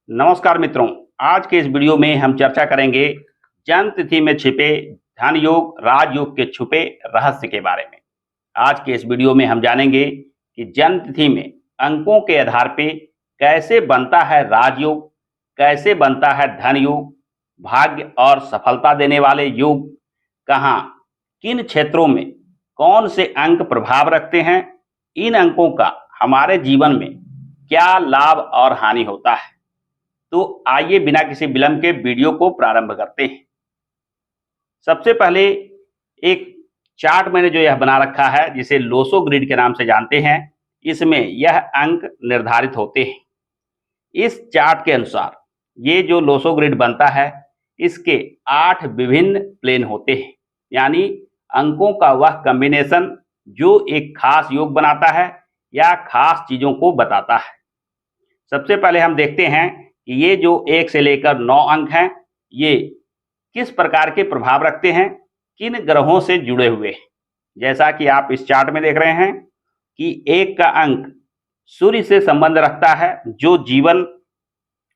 नमस्कार मित्रों, आज के इस वीडियो में हम चर्चा करेंगे जन्म तिथि में छिपे धन योग, राजयोग के छुपे रहस्य के बारे में। आज के इस वीडियो में हम जानेंगे कि जन्म तिथि में अंकों के आधार पे कैसे बनता है राजयोग, कैसे बनता है धन योग, भाग्य और सफलता देने वाले योग, कहाँ, किन क्षेत्रों में कौन से अंक प्रभाव रखते हैं, इन अंकों का हमारे जीवन में क्या लाभ और हानि होता है। तो आइए बिना किसी विलंब के वीडियो को प्रारंभ करते हैं। सबसे पहले एक चार्ट मैंने जो यह बना रखा है, जिसे लोसो ग्रिड के नाम से जानते हैं, इसमें यह अंक निर्धारित होते हैं। इस चार्ट के अनुसार ये जो लोसो ग्रिड बनता है, इसके 8 विभिन्न प्लेन होते हैं, यानी अंकों का वह कॉम्बिनेशन जो एक खास योग बनाता है या खास चीजों को बताता है। सबसे पहले हम देखते हैं कि ये जो 1 से लेकर 9 अंक हैं, ये किस प्रकार के प्रभाव रखते हैं, किन ग्रहों से जुड़े हुए हैं। जैसा कि आप इस चार्ट में देख रहे हैं कि 1 का अंक सूर्य से संबंध रखता है, जो जीवन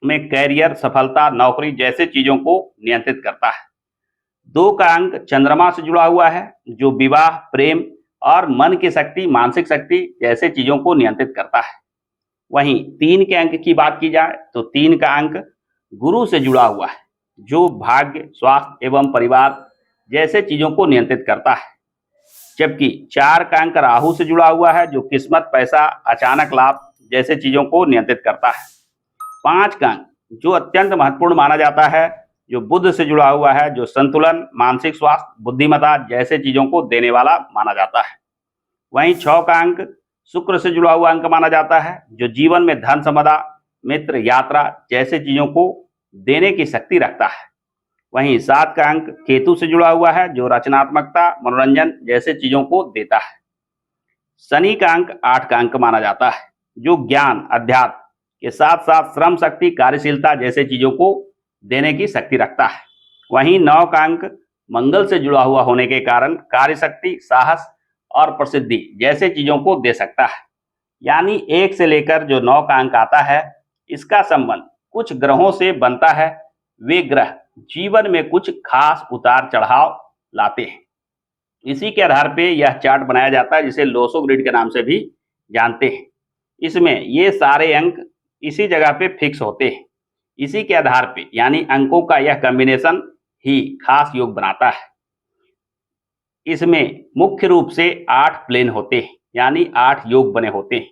में कैरियर, सफलता, नौकरी जैसे चीजों को नियंत्रित करता है। 2 का अंक चंद्रमा से जुड़ा हुआ है, जो विवाह, प्रेम और मन की शक्ति, मानसिक शक्ति जैसे चीजों को नियंत्रित करता है। वहीं 3 के अंक की बात की जाए तो 3 का अंक गुरु से जुड़ा हुआ है, जो भाग्य, स्वास्थ्य एवं परिवार जैसे चीजों को नियंत्रित करता है। जबकि 4 का अंक राहु से जुड़ा हुआ है, जो किस्मत, पैसा, अचानक लाभ जैसे चीजों को नियंत्रित करता है। 5 का अंक जो अत्यंत महत्वपूर्ण माना जाता है, जो बुध से जुड़ा हुआ है, जो संतुलन, मानसिक स्वास्थ्य, बुद्धिमत्ता जैसे चीजों को देने वाला माना जाता है। वहीं 6 का अंक शुक्र से जुड़ा हुआ अंक माना जाता है, जो जीवन में धन, संपदा, मित्र, यात्रा जैसे चीजों को देने की शक्ति रखता है। वहीं 7 का अंक केतु से जुड़ा हुआ है, जो रचनात्मकता, मनोरंजन जैसे चीजों को देता है। शनि का अंक 8 का अंक माना जाता है, जो ज्ञान, अध्यात्म के साथ साथ श्रम शक्ति, कार्यशीलता जैसे चीजों को देने की शक्ति रखता है। वहीं 9 का अंक मंगल से जुड़ा हुआ होने के कारण कार्य शक्ति, साहस और प्रसिद्धि जैसे चीजों को दे सकता है। यानी 1 से लेकर जो 9 का अंक आता है, इसका संबंध कुछ ग्रहों से बनता है। वे ग्रह जीवन में कुछ खास उतार चढ़ाव लाते हैं। इसी के आधार पे यह चार्ट बनाया जाता है, जिसे लोसो ग्रिड के नाम से भी जानते हैं। इसमें ये सारे अंक इसी जगह पे फिक्स होते हैं। इसी के आधार पे, यानी अंकों का यह कॉम्बिनेशन ही खास योग बनाता है। इसमें मुख्य रूप से 8 प्लेन होते हैं, यानी 8 योग बने होते हैं।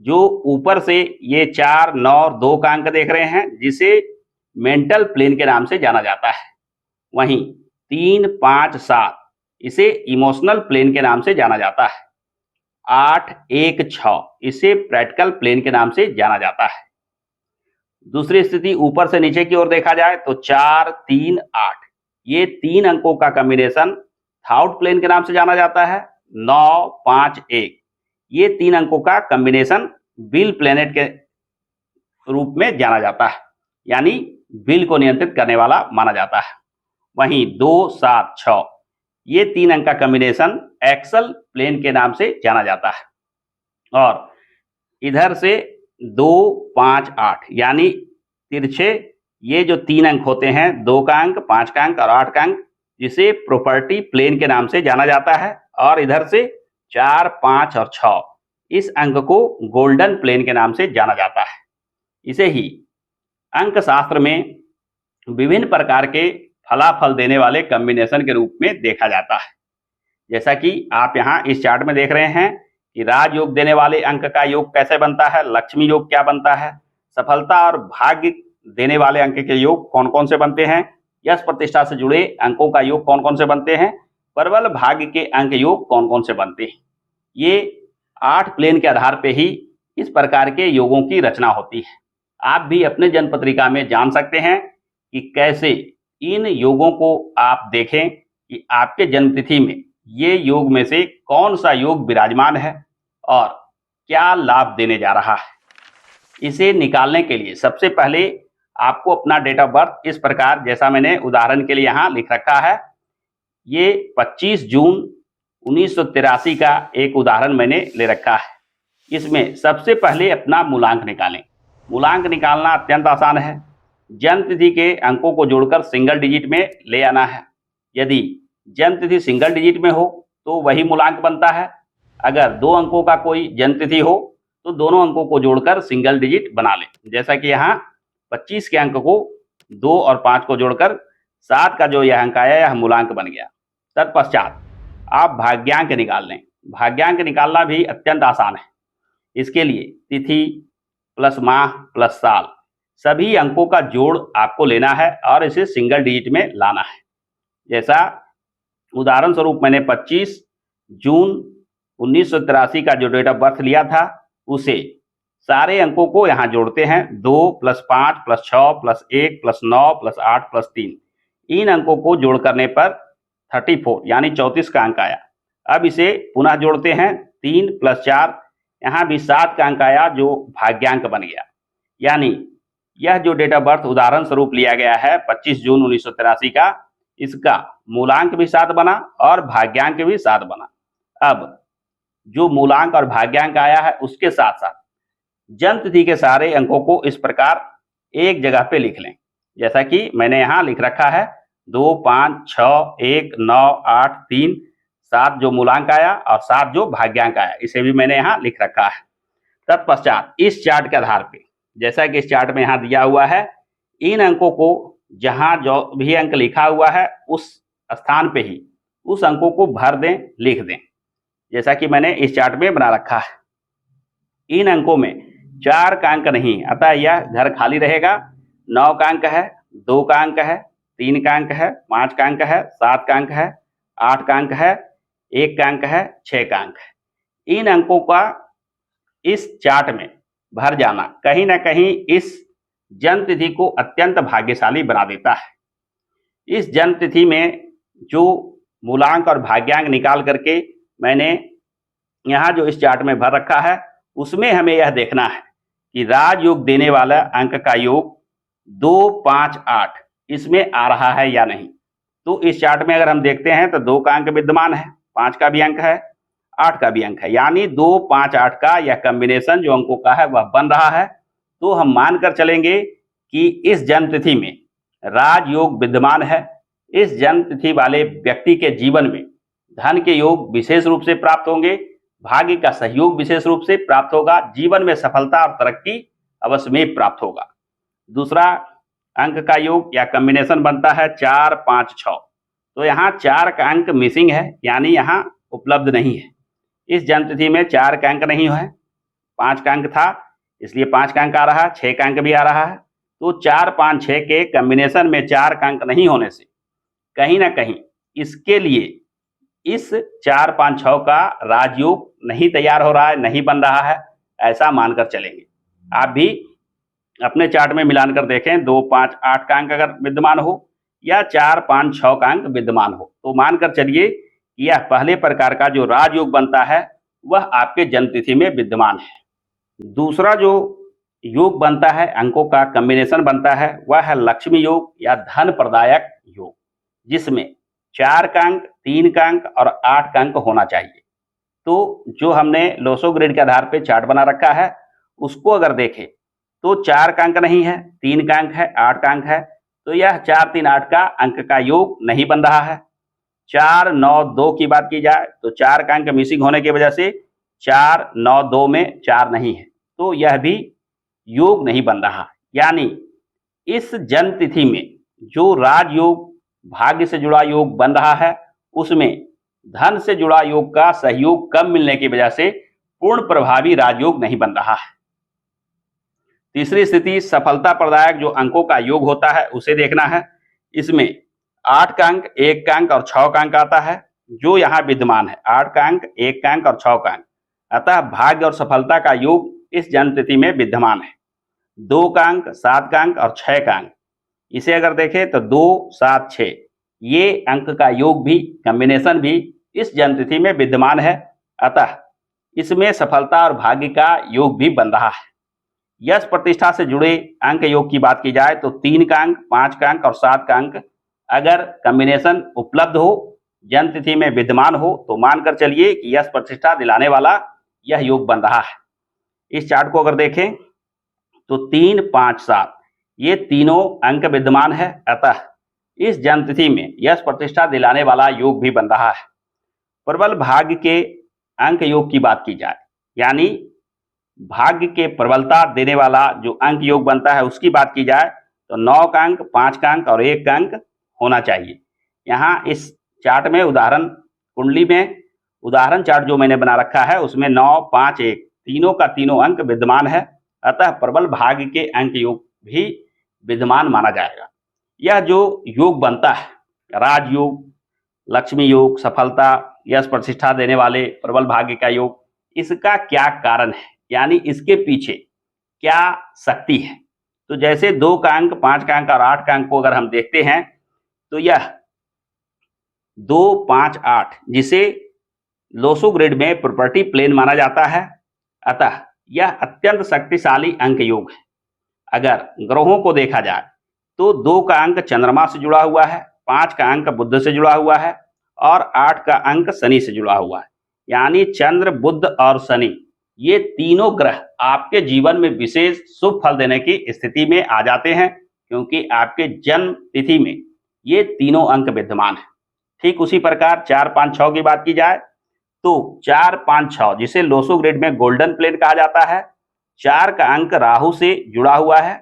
जो ऊपर से ये 4, 9 और 2 का अंक देख रहे हैं, जिसे मेंटल प्लेन के नाम से जाना जाता है। वहीं 3, 5, 7 इसे इमोशनल प्लेन के नाम से जाना जाता है। 8, 1, 6 इसे प्रैक्टिकल प्लेन के नाम से जाना जाता है। दूसरी स्थिति ऊपर से नीचे की ओर देखा जाए तो 4, 3, 8 ये 3 अंकों का कॉम्बिनेशन थॉट प्लेन के नाम से जाना जाता है। 9, 5, 1 ये 3 अंकों का कॉम्बिनेशन विल प्लेनेट के रूप में जाना जाता है, यानी विल को नियंत्रित करने वाला माना जाता है। वहीं 2, 7, 6 ये 3 अंक का कॉम्बिनेशन एक्सल प्लेन के नाम से जाना जाता है। और इधर से 2, 5, 8 यानी तिरछे ये जो 3 अंक होते हैं, 2 का अंक, 5 का अंक और 8 का अंक, जिसे प्रॉपर्टी प्लेन के नाम से जाना जाता है। और इधर से 4, 5 और 6 इस अंक को गोल्डन प्लेन के नाम से जाना जाता है। इसे ही अंक शास्त्र में विभिन्न प्रकार के फलाफल देने वाले कॉम्बिनेशन के रूप में देखा जाता है। जैसा कि आप यहाँ इस चार्ट में देख रहे हैं कि राजयोग देने वाले अंक का योग कैसे बनता है, लक्ष्मी योग क्या बनता है, सफलता और भाग्य देने वाले अंक के योग कौन कौन से बनते हैं, यश प्रतिष्ठा से जुड़े अंकों का योग कौन कौन से बनते हैं, प्रबल भाग्य के अंक योग कौन कौन से बनते हैं। ये 8 प्लेन के आधार पे ही इस प्रकार के योगों की रचना होती है। आप भी अपने जन्म पत्रिका में जान सकते हैं कि कैसे इन योगों को आप देखें कि आपके जन्म तिथि में ये योग में से कौन सा योग विराजमान है और क्या लाभ देने जा रहा है। इसे निकालने के लिए सबसे पहले आपको अपना डेट ऑफ बर्थ इस प्रकार, जैसा मैंने उदाहरण के लिए यहाँ लिख रखा है, ये 25 जून 1983 का एक उदाहरण मैंने ले रखा है। इसमें सबसे पहले अपना मूलांक निकालें। मूलांक निकालना अत्यंत आसान है। जन्म तिथि के अंकों को जोड़कर सिंगल डिजिट में ले आना है। यदि जन्म तिथि सिंगल डिजिट में हो तो वही मूलांक बनता है। अगर 2 अंकों का कोई जन्म तिथि हो तो दोनों अंकों को जोड़कर सिंगल डिजिट बना लें। जैसा कि यहाँ 25 के अंक को 2 और 5 को जोड़कर 7 का जो यह अंक आया यह मूलांक बन गया। तत्पश्चात आप भाग्यांक निकाल लें। भाग्यांक निकालना भी अत्यंत आसान है। इसके लिए तिथि प्लस माह प्लस साल सभी अंकों का जोड़ आपको लेना है और इसे सिंगल डिजिट में लाना है। जैसा उदाहरण स्वरूप मैंने 25 जून 1983 का जो डेट ऑफ बर्थ लिया था उसे सारे अंकों को यहाँ जोड़ते हैं। 2 + 5 + 6 + 1 + 9 + 8 + 3 इन अंकों को जोड़ करने पर 34 यानी 34 का अंक आया। अब इसे पुनः जोड़ते हैं। 3 + 4 यहाँ भी 7 का अंक आया जो भाग्यांक बन गया। यानी यह जो डेट ऑफ बर्थ उदाहरण स्वरूप लिया गया है 25 जून 1983 का, इसका मूलांक भी 7 बना और भाग्यांक भी 7 बना। अब जो मूलांक और भाग्यांक आया है उसके साथ साथ जन्म तिथि के सारे अंकों को इस प्रकार एक जगह पे लिख लें। जैसा कि मैंने यहाँ लिख रखा है 2 5 6 1 9 8 3 7 जो मूलांक आया और 7 जो भाग्यांक आया, इसे भी मैंने यहाँ लिख रखा है। तत्पश्चात इस चार्ट के आधार पे, जैसा कि इस चार्ट में यहाँ दिया हुआ है, इन अंकों को जहाँ जो भी अंक लिखा हुआ है उस स्थान पे ही उस अंकों को भर दें, लिख दें। जैसा कि मैंने इस चार्ट में बना रखा है। इन अंकों में 4 का अंक नहीं, अतः यह घर खाली रहेगा। 9 का अंक है, 2 का अंक है, 3 का अंक है, 5 का अंक है, 7 का अंक है, 8 का अंक है, 1 का अंक है, 6 का अंक है। इन अंकों का इस चार्ट में भर जाना कहीं ना कहीं इस जन्म तिथि को अत्यंत भाग्यशाली बना देता है। इस जन्म तिथि में जो मूलांक और भाग्यांक निकाल करके मैंने यहाँ जो इस चार्ट में भर रखा है उसमें हमें यह देखना है कि राजयोग देने वाला अंक का योग 2 5 8 इसमें आ रहा है या नहीं। तो इस चार्ट में अगर हम देखते हैं तो 2 का अंक विद्यमान है, 5 का भी अंक है, 8 का भी अंक है, यानी 2 5 8 का यह कॉम्बिनेशन जो अंकों का है वह बन रहा है। तो हम मानकर चलेंगे कि इस जन्म तिथि में राजयोग विद्यमान है। इस जन्म तिथि वाले व्यक्ति के जीवन में धन के योग विशेष रूप से प्राप्त होंगे, भाग्य का सहयोग विशेष रूप से प्राप्त होगा, जीवन में सफलता और तरक्की अवश्य में प्राप्त होगा। दूसरा अंक का योग या कॉम्बिनेशन बनता है 4 5 6। तो यहाँ 4 का अंक मिसिंग है, यानी यहाँ उपलब्ध नहीं है। इस जन्म तिथि में 4 का अंक नहीं है, 5 का अंक था इसलिए 5 का अंक आ रहा है, 6 का अंक भी आ रहा है। तो 4 5 6 के कॉम्बिनेशन में 4 का अंक नहीं होने से कहीं ना कहीं इसके लिए इस 4 5 6 का राजयोग नहीं तैयार हो रहा है, नहीं बन रहा है, ऐसा मानकर चलेंगे। आप भी अपने चार्ट में मिलान कर देखें, 2 5 8 का अंक अगर विद्यमान हो या 4 5 6 का अंक विद्यमान हो तो मानकर चलिए कि यह पहले प्रकार का जो राजयोग बनता है वह आपके जन्म तिथि में विद्यमान है। दूसरा जो योग बनता है, अंकों का कॉम्बिनेशन बनता है, वह है लक्ष्मी योग या धन प्रदायक योग, जिसमें 4 का अंक, 3 का अंक और 8 का अंक होना चाहिए। तो जो हमने लोसो ग्रिड के आधार पर चार्ट बना रखा है उसको अगर देखें तो 4 का अंक नहीं है, 3 का अंक है, 8 का अंक है, तो यह 4 3 8 का अंक का योग नहीं बन रहा है। 4 9 2 की बात की जाए तो 4 का अंक मिसिंग होने की वजह से 4 9 2 में 4 नहीं है, तो यह भी योग नहीं बन रहा। यानी इस जन्म तिथि में जो राजयोग भाग्य से जुड़ा योग बन रहा है उसमें धन से जुड़ा योग का सहयोग कम मिलने की वजह से पूर्ण प्रभावी राजयोग नहीं बन रहा है। तीसरी स्थिति सफलता प्रदायक जो अंकों का योग होता है उसे देखना है। इसमें 8 का अंक, 1 का अंक और 6 का अंक आता है जो यहाँ विद्यमान है। 8 का अंक, 1 का अंक और 6 का अंक, अतः भाग्य और सफलता का योग इस जन्म तिथि में विद्यमान है। 2 का अंक, 7 का अंक और 6 का अंक, इसे अगर देखें तो 2 7 6 ये अंक का योग भी, कॉम्बिनेशन भी इस जन्म तिथि में विद्यमान है, अतः इसमें सफलता और भाग्य का योग भी बन रहा है। यश प्रतिष्ठा से जुड़े अंक योग की बात की जाए तो 3 का अंक, 5 का अंक और 7 का अंक अगर कॉम्बिनेशन उपलब्ध हो, जन्म तिथि में विद्यमान हो, तो मानकर चलिए कि यश प्रतिष्ठा दिलाने वाला यह योग बन रहा है। इस चार्ट को अगर देखें तो 3, 5, 7 ये तीनों अंक विद्यमान है। अतः इस जन्मतिथि में यश प्रतिष्ठा दिलाने वाला योग भी बन रहा है। प्रबल भाग्य के अंक योग की बात की जाए, यानी भाग्य के प्रबलता देने वाला जो अंक योग बनता है उसकी बात की जाए, तो 9 का अंक, 5 का अंक और 1 का अंक होना चाहिए। यहाँ इस चार्ट में उदाहरण कुंडली में उदाहरण चार्ट जो मैंने बना रखा है उसमें 9, 5, 1 तीनों का तीनों अंक विद्यमान है। अतः प्रबल भाग्य के अंक योग भी विद्यमान माना जाएगा। यह जो योग बनता है, राजयोग, लक्ष्मी योग, सफलता, यश प्रतिष्ठा देने वाले प्रबल भाग्य का योग, इसका क्या कारण है, यानी इसके पीछे क्या शक्ति है। तो जैसे 2 का अंक, 5 का अंक और 8 का अंक को अगर हम देखते हैं तो यह 2, 5, 8 जिसे लोसो ग्रिड में प्रॉपर्टी प्लेन माना जाता है। अतः यह अत्यंत शक्तिशाली अंक योग है। अगर ग्रहों को देखा जाए तो 2 का अंक चंद्रमा से जुड़ा हुआ है, 5 का अंक बुध से जुड़ा हुआ है और 8 का अंक शनि से जुड़ा हुआ है। यानी चंद्र, बुध और शनि ये तीनों ग्रह आपके जीवन में विशेष शुभ फल देने की स्थिति में आ जाते हैं, क्योंकि आपके जन्म तिथि में ये तीनों अंक विद्यमान है। ठीक उसी प्रकार 4, 5, 6 की बात की जाए तो 4, 5, 6 जिसे लोसो ग्रिड में गोल्डन प्लेन कहा जाता है, 4 का अंक राहु से जुड़ा हुआ है,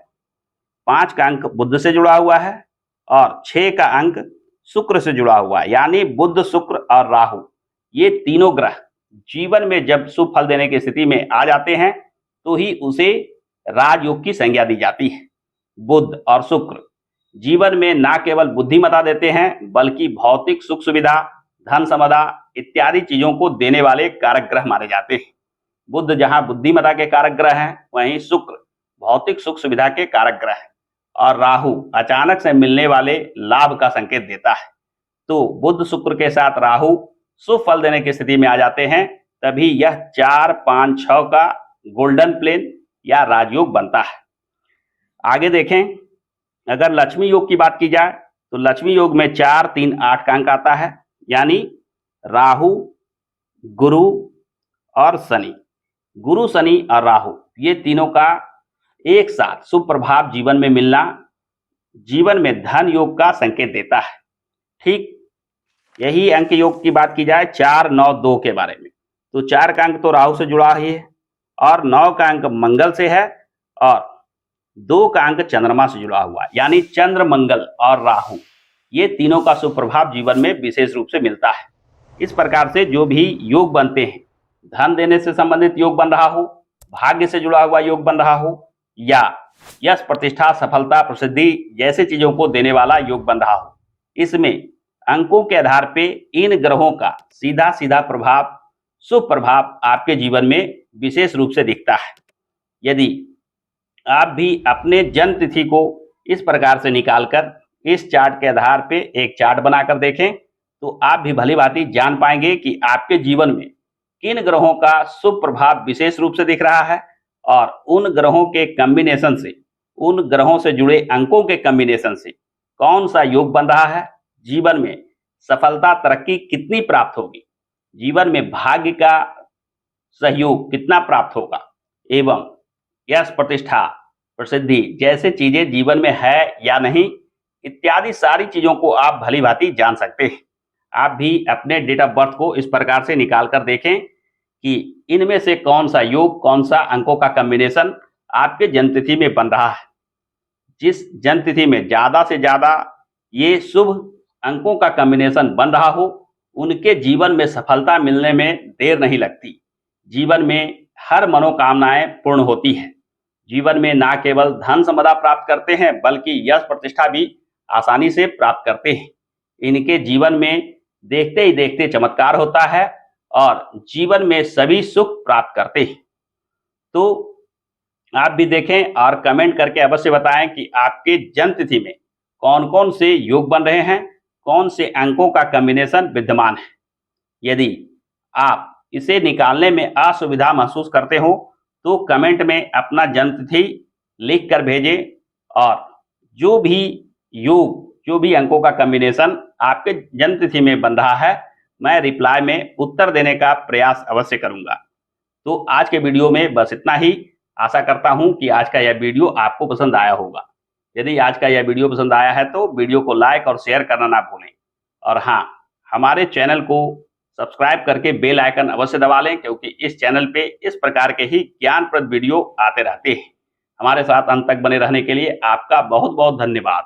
5 का अंक बुध से जुड़ा हुआ है और 6 का अंक शुक्र से जुड़ा हुआ है। यानी बुध, शुक्र और राहु ये तीनों ग्रह जीवन में जब शुभ फल देने की स्थिति में आ जाते हैं तो ही उसे राजयोग की संज्ञा दी जाती है। बुध और शुक्र जीवन में न केवल बुद्धिमता देते हैं बल्कि भौतिक सुख सुविधा, धन संपदा इत्यादि चीजों को देने वाले कारक ग्रह माने जाते हैं। बुध जहां बुद्धिमता के कारक ग्रह हैं, वहीं शुक्र भौतिक सुख सुविधा के कारक ग्रह है और राहु अचानक से मिलने वाले लाभ का संकेत देता है। तो बुध, शुक्र के साथ राहु शुभ फल देने की स्थिति में आ जाते हैं, तभी यह 4, 5, 6 का गोल्डन प्लेन या राजयोग बनता है। आगे देखें, अगर लक्ष्मी योग की बात की जाए तो लक्ष्मी योग में 4, 3, 8 का अंक आता है। यानी राहु, गुरु और शनि, गुरु, शनि और राहु ये तीनों का एक साथ शुभ प्रभाव जीवन में मिलना जीवन में धन योग का संकेत देता है। ठीक यही अंक योग की बात की जाए 4, 9, 2 के बारे में, तो 4 का अंक तो राहु से जुड़ा ही है और 9 का अंक मंगल से है और 2 का अंक चंद्रमा से जुड़ा हुआ है। यानी चंद्र, मंगल और राहु ये तीनों का शुभ प्रभाव जीवन में विशेष रूप से मिलता है। इस प्रकार से जो भी योग बनते हैं, धन देने से संबंधित योग बन रहा हो, भाग्य से जुड़ा हुआ योग बन रहा हो या यश, प्रतिष्ठा, सफलता, प्रसिद्धि जैसे चीजों को देने वाला योग बन रहा हो, इसमें अंकों के आधार पे इन ग्रहों का सीधा सीधा प्रभाव, शुभ प्रभाव आपके जीवन में विशेष रूप से दिखता है। यदि आप भी अपने जन्म तिथि को इस प्रकार से निकालकर इस चार्ट के आधार पे एक चार्ट बनाकर देखें तो आप भी भली भांति जान पाएंगे कि आपके जीवन में किन ग्रहों का शुभ प्रभाव विशेष रूप से दिख रहा है और उन ग्रहों के कॉम्बिनेशन से, उन ग्रहों से जुड़े अंकों के कॉम्बिनेशन से कौन सा योग बन रहा है, जीवन में सफलता, तरक्की कितनी प्राप्त होगी, जीवन में भाग्य का सहयोग कितना प्राप्त होगा एवं यश, प्रतिष्ठा, प्रसिद्धि जैसे चीजें जीवन में है या नहीं, इत्यादि सारी चीजों को आप भली भांति जान सकते हैं। आप भी अपने डेट ऑफ बर्थ को इस प्रकार से निकाल कर देखें कि इनमें से कौन सा योग, कौन सा अंकों का कॉम्बिनेशन आपके जन्मतिथि में बन रहा है। जिस जन्मतिथि में ज्यादा से ज्यादा ये शुभ अंकों का कॉम्बिनेशन बन रहा हो, उनके जीवन में सफलता मिलने में देर नहीं लगती। जीवन में हर मनोकामनाएं पूर्ण होती हैं। जीवन में न केवल धन संपदा प्राप्त करते हैं बल्कि यश, प्रतिष्ठा भी आसानी से प्राप्त करते हैं। इनके जीवन में देखते ही देखते चमत्कार होता है और जीवन में सभी सुख प्राप्त करते हैं। तो आप भी देखें और कमेंट करके अवश्य बताएं कि आपके जन्म तिथि में कौन कौन से योग बन रहे हैं, कौन से अंकों का कॉम्बिनेशन विद्यमान है। यदि आप इसे निकालने में असुविधा महसूस करते हो तो कमेंट में अपना जन्म तिथि लिख कर भेजें और जो भी योग, जो भी अंकों का कॉम्बिनेशन आपके जन्म तिथि में बन रहा है, मैं रिप्लाई में उत्तर देने का प्रयास अवश्य करूंगा। तो आज के वीडियो में बस इतना ही। आशा करता हूं कि आज का यह वीडियो आपको पसंद आया होगा। यदि आज का यह वीडियो पसंद आया है तो वीडियो को लाइक और शेयर करना ना भूलें। और हाँ, हमारे चैनल को सब्सक्राइब करके बेल आइकन अवश्य दबा लें, क्योंकि इस चैनल पे इस प्रकार के ही ज्ञानप्रद वीडियो आते रहते हैं। हमारे साथ अंत तक बने रहने के लिए आपका बहुत बहुत धन्यवाद।